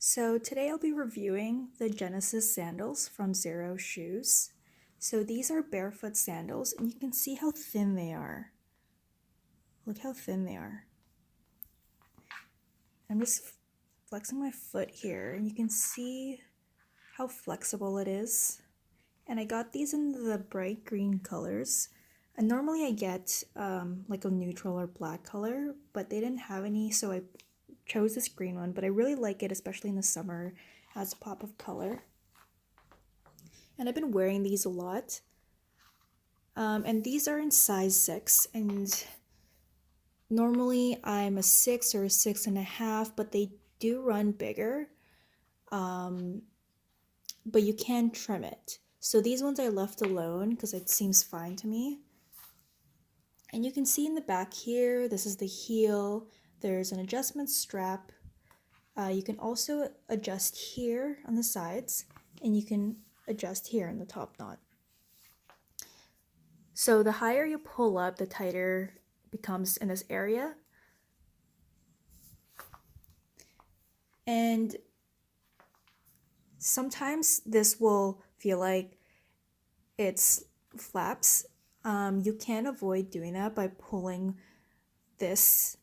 So today I'll be reviewing the Genesis sandals from Xero shoes. So these are barefoot sandals and you can see how thin they are. Look how thin they are. I'm just flexing my foot here and you can see how flexible it is. And I got these in the bright green colors. And normally I get like a neutral or black color, but they didn't have any, so I chose this green one. But I really like it, especially in the summer, as a pop of color. And I've been wearing these a lot. And these are in size 6, and normally I'm a 6 or a 6.5, but they do run bigger. But you can trim it. So these ones I left alone because it seems fine to me. And you can see in the back here, this is the heel. There's an adjustment strap. You can also adjust here on the sides, and you can adjust here in the top knot. So the higher you pull up, the tighter it becomes in this area. And sometimes this will feel like it's flaps. You can avoid doing that by pulling this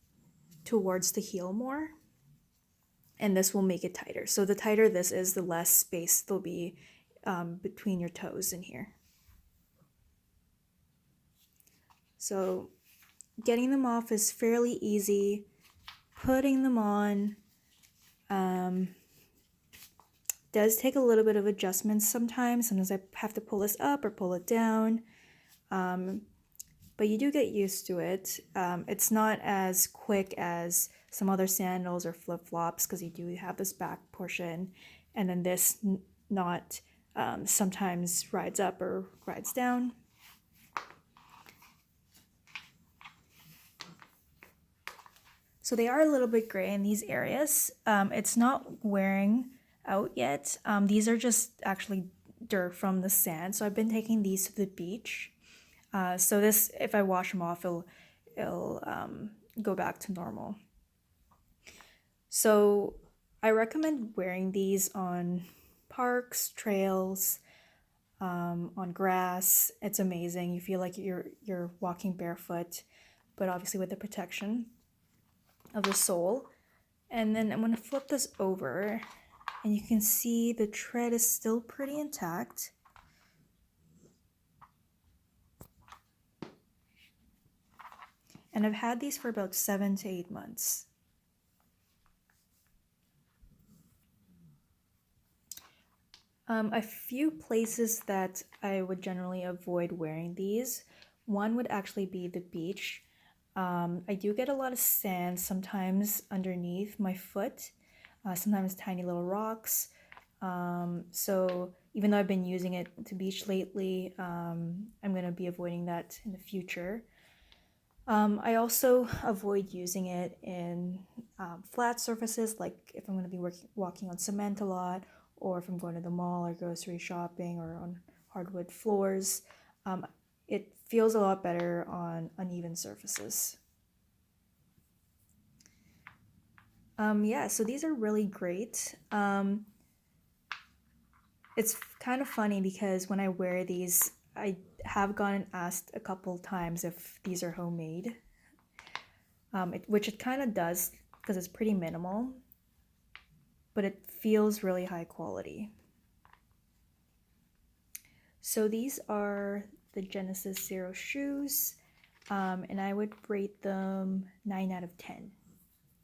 towards the heel more, and this will make it tighter. So the tighter this is, the less space there'll be between your toes in here. So getting them off is fairly easy. Putting them on does take a little bit of adjustments sometimes. Sometimes I have to pull this up or pull it down. But you do get used to it. It's not as quick as some other sandals or flip-flops because you do have this back portion, and then this knot sometimes rides up or rides down. So they are a little bit gray in these areas. It's not wearing out yet. These are just actually dirt from the sand. So I've been taking these to the beach. So this, if I wash them off, it'll go back to normal. So I recommend wearing these on parks, trails, on grass. It's amazing. You feel like you're walking barefoot, but obviously with the protection of the sole. And then I'm going to flip this over, and you can see the tread is still pretty intact. And I've had these for about 7 to 8 months. A few places that I would generally avoid wearing these. One would actually be the beach. I do get a lot of sand sometimes underneath my foot, sometimes tiny little rocks. So even though I've been using it to beach lately, I'm going to be avoiding that in the future. I also avoid using it in flat surfaces, like if I'm going to be walking on cement a lot, or if I'm going to the mall or grocery shopping, or on hardwood floors. It feels a lot better on uneven surfaces. Yeah, so these are really great. It's kind of funny because when I wear these, I have gotten asked a couple times if these are homemade, which it kind of does because it's pretty minimal, but it feels really high quality. So these are the Genesis Xero shoes, and I would rate them 9 out of 10.